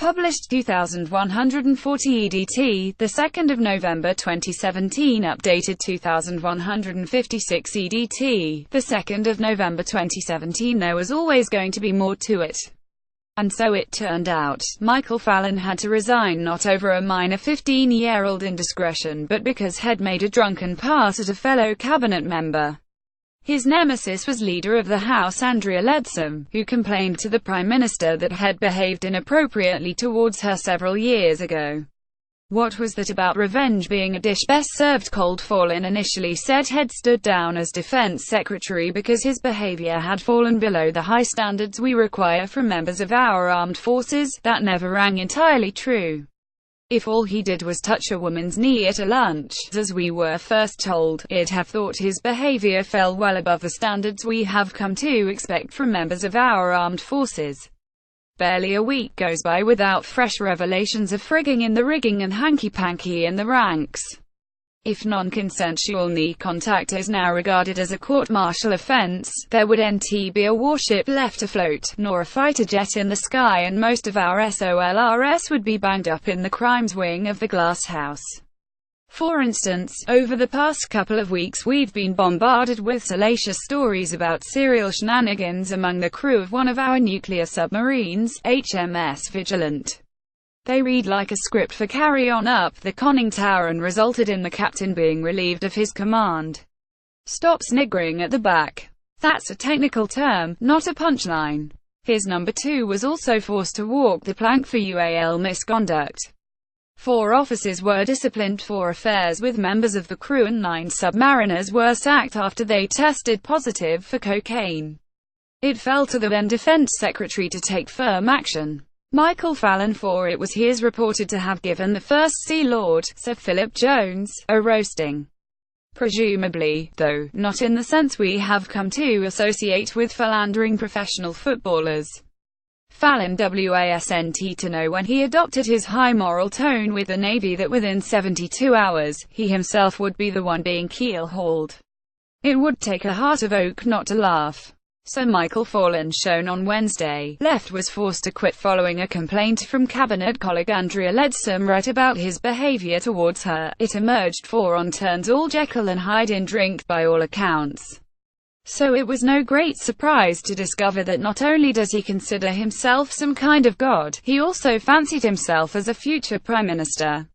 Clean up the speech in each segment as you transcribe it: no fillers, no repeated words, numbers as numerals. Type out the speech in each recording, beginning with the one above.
Published 2140 EDT, the 2nd of November 2017. Updated 2156 EDT, the 2nd of November 2017. There was always going to be more to it. And so it turned out. Michael Fallon had to resign not over a minor 15-year-old indiscretion, but because he'd made a drunken pass at a fellow cabinet member. His nemesis was Leader of the House Andrea Leadsom, who complained to the Prime Minister that he'd behaved inappropriately towards her several years ago. What was that about revenge being a dish best served cold? Fallon initially said he'd stood down as Defense Secretary because his behavior had fallen below the high standards we require from members of our armed forces. That never rang entirely true. If all he did was touch a woman's knee at a lunch, as we were first told, I'd have thought his behavior fell well above the standards we have come to expect from members of our armed forces. Barely a week goes by without fresh revelations of frigging in the rigging and hanky-panky in the ranks. If non-consensual knee contact is now regarded as a court-martial offense, there wouldn't be a warship left afloat, nor a fighter jet in the sky, and most of our SOLRS would be banged up in the crimes wing of the glass house. For instance, over the past couple of weeks we've been bombarded with salacious stories about serial shenanigans among the crew of one of our nuclear submarines, HMS Vigilant. They read like a script for Carry On Up the Conning Tower and resulted in the captain being relieved of his command. Stop sniggering at the back. That's a technical term, not a punchline. His number 2 was also forced to walk the plank for UAL misconduct. 4 officers were disciplined for affairs with members of the crew and 9 submariners were sacked after they tested positive for cocaine. It fell to the then Defense Secretary to take firm action. Michael Fallon, for it was he is reported to have given the First Sea Lord, Sir Philip Jones, a roasting. Presumably, though, not in the sense we have come to associate with philandering professional footballers. Fallon wasn't to know when he adopted his high moral tone with the Navy that within 72 hours, he himself would be the one being keel-hauled. It would take a heart of oak not to laugh. So Michael Fallon, shown on Wednesday, left was forced to quit following a complaint from cabinet colleague Andrea Leadsom right about his behavior towards her. It emerged Fallon turns all Jekyll and Hyde in drink by all accounts. So it was no great surprise to discover that not only does he consider himself some kind of god, he also fancied himself as a future Prime Minister.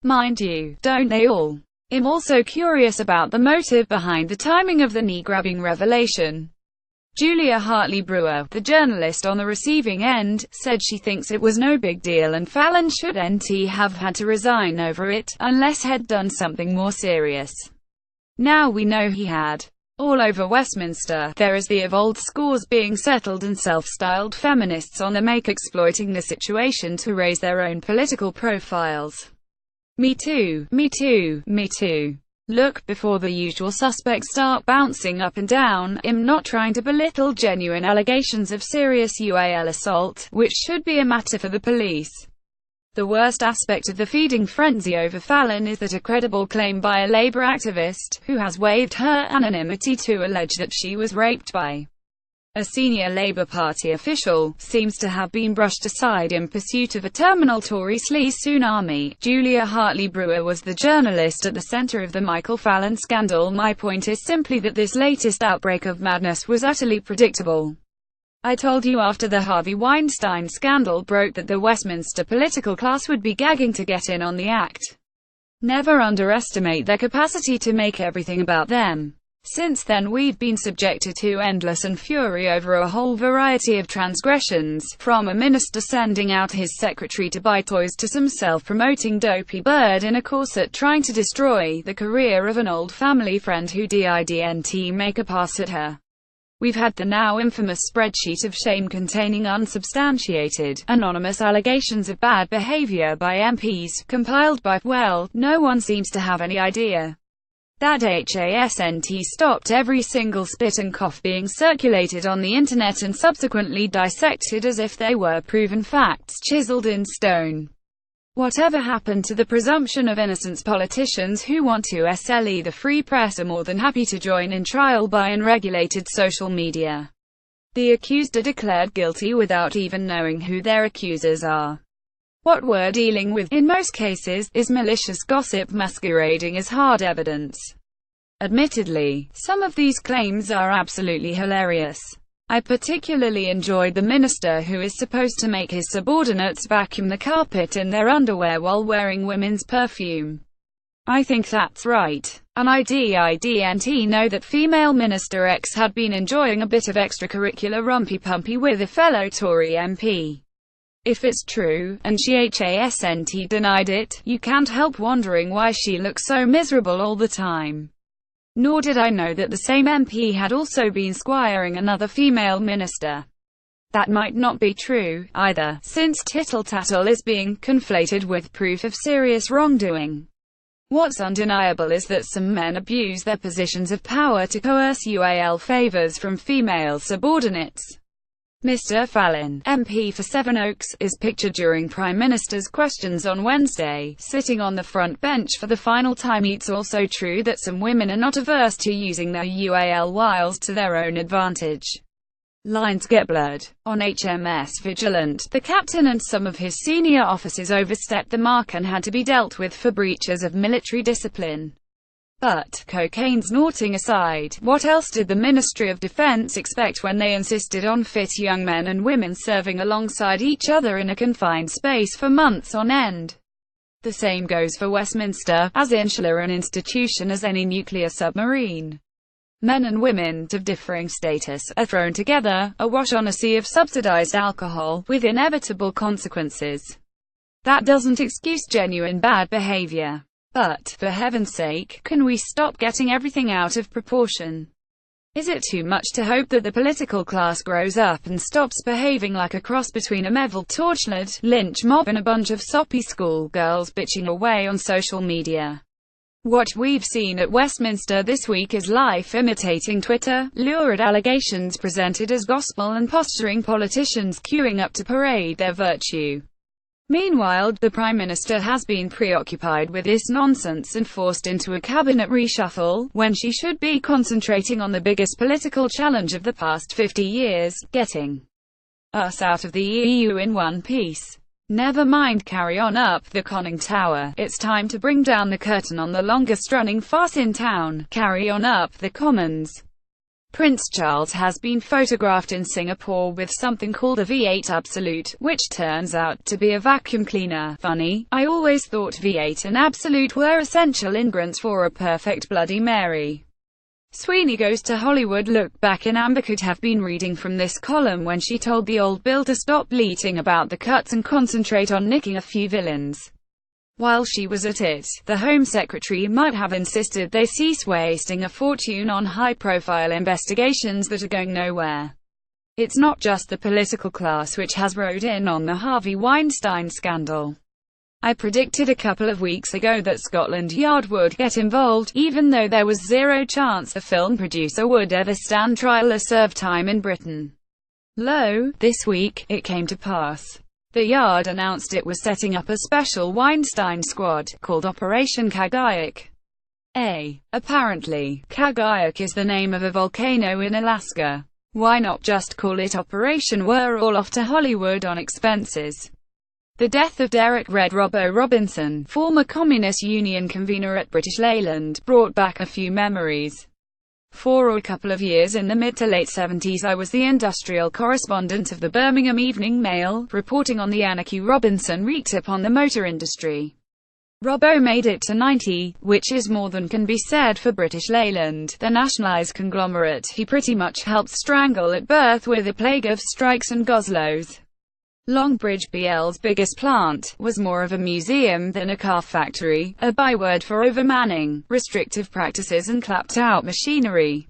Mind you, don't they all? I'm also curious about the motive behind the timing of the knee-grabbing revelation. Julia Hartley-Brewer, the journalist on the receiving end, said she thinks it was no big deal and Fallon shouldn't have had to resign over it, unless he'd done something more serious. Now we know he had. All over Westminster, there is the of old scores being settled and self-styled feminists on the make exploiting the situation to raise their own political profiles. Me too, me too, me too. Look, before the usual suspects start bouncing up and down, I'm not trying to belittle genuine allegations of serious UAL assault, which should be a matter for the police. The worst aspect of the feeding frenzy over Fallon is that a credible claim by a Labour activist, who has waived her anonymity to allege that she was raped by a senior Labour Party official, seems to have been brushed aside in pursuit of a terminal Tory sleaze tsunami. Julia Hartley-Brewer was the journalist at the centre of the Michael Fallon scandal. My point is simply that this latest outbreak of madness was utterly predictable. I told you after the Harvey Weinstein scandal broke that the Westminster political class would be gagging to get in on the act. Never underestimate their capacity to make everything about them. Since then we've been subjected to endless and fury over a whole variety of transgressions, from a minister sending out his secretary to buy toys to some self-promoting dopey bird in a corset trying to destroy the career of an old family friend who didn't make a pass at her. We've had the now infamous spreadsheet of shame containing unsubstantiated, anonymous allegations of bad behavior by MPs, compiled by, well, no one seems to have any idea. That hasn't stopped every single spit and cough being circulated on the internet and subsequently dissected as if they were proven facts chiseled in stone. Whatever happened to the presumption of innocence? Politicians who want to SLE the free press are more than happy to join in trial by unregulated social media. The accused are declared guilty without even knowing who their accusers are. What we're dealing with, in most cases, is malicious gossip masquerading as hard evidence. Admittedly, some of these claims are absolutely hilarious. I particularly enjoyed the minister who is supposed to make his subordinates vacuum the carpet in their underwear while wearing women's perfume. I think that's right. And I didn't know that female Minister X had been enjoying a bit of extracurricular rumpy-pumpy with a fellow Tory MP. If it's true, and she hasn't denied it, you can't help wondering why she looks so miserable all the time. Nor did I know that the same MP had also been squiring another female minister. That might not be true, either, since tittle-tattle is being conflated with proof of serious wrongdoing. What's undeniable is that some men abuse their positions of power to coerce favors from female subordinates. Mr. Fallon, MP for Sevenoaks, is pictured during Prime Minister's questions on Wednesday, sitting on the front bench for the final time. It's also true that some women are not averse to using their wiles to their own advantage. Lines get blurred. On HMS Vigilant, the captain and some of his senior officers overstepped the mark and had to be dealt with for breaches of military discipline. But, cocaine snorting aside, what else did the Ministry of Defense expect when they insisted on fit young men and women serving alongside each other in a confined space for months on end? The same goes for Westminster, as insular an institution as any nuclear submarine. Men and women of differing status are thrown together, awash on a sea of subsidized alcohol, with inevitable consequences. That doesn't excuse genuine bad behavior. But, for heaven's sake, can we stop getting everything out of proportion? Is it too much to hope that the political class grows up and stops behaving like a cross between a Melville torchlight lynch mob and a bunch of soppy schoolgirls bitching away on social media? What we've seen at Westminster this week is life imitating Twitter, lurid allegations presented as gospel and posturing politicians queuing up to parade their virtue. Meanwhile, the Prime Minister has been preoccupied with this nonsense and forced into a cabinet reshuffle, when she should be concentrating on the biggest political challenge of the past 50 years, getting us out of the EU in one piece. Never mind carry on up the conning tower, it's time to bring down the curtain on the longest-running farce in town, carry on up the Commons. Prince Charles has been photographed in Singapore with something called a V8 Absolute, which turns out to be a vacuum cleaner. Funny, I always thought V8 and Absolute were essential ingredients for a perfect Bloody Mary. Sweeney Goes to Hollywood. Look back in. Amber could have been reading from this column when she told the old Bill to stop bleating about the cuts and concentrate on nicking a few villains. While she was at it, the Home Secretary might have insisted they cease wasting a fortune on high-profile investigations that are going nowhere. It's not just the political class which has rode in on the Harvey Weinstein scandal. I predicted a couple of weeks ago that Scotland Yard would get involved, even though there was zero chance a film producer would ever stand trial or serve time in Britain. Lo, this week, it came to pass. The Yard announced it was setting up a special Weinstein squad, called Operation Kagayak. Apparently, Kagayak is the name of a volcano in Alaska. Why not just call it Operation We're All Off to Hollywood on expenses? The death of Derek "Red" Robbo Robinson, former Communist Union convener at British Leyland, brought back a few memories. For a couple of years in the mid to late 70s I was the industrial correspondent of the Birmingham Evening Mail, reporting on the anarchy Robinson wreaked upon the motor industry. Robbo made it to 90, which is more than can be said for British Leyland, the nationalised conglomerate he pretty much helped strangle at birth with a plague of strikes and goslows. Longbridge BL's biggest plant was more of a museum than a car factory, a byword for overmanning, restrictive practices and clapped-out machinery.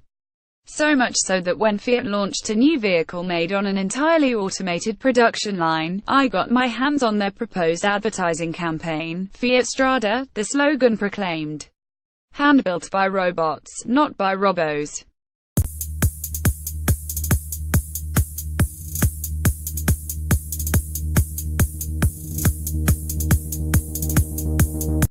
So much so that when Fiat launched a new vehicle made on an entirely automated production line, I got my hands on their proposed advertising campaign, Fiat Strada. The slogan proclaimed, "Hand-built by robots, not by robbos."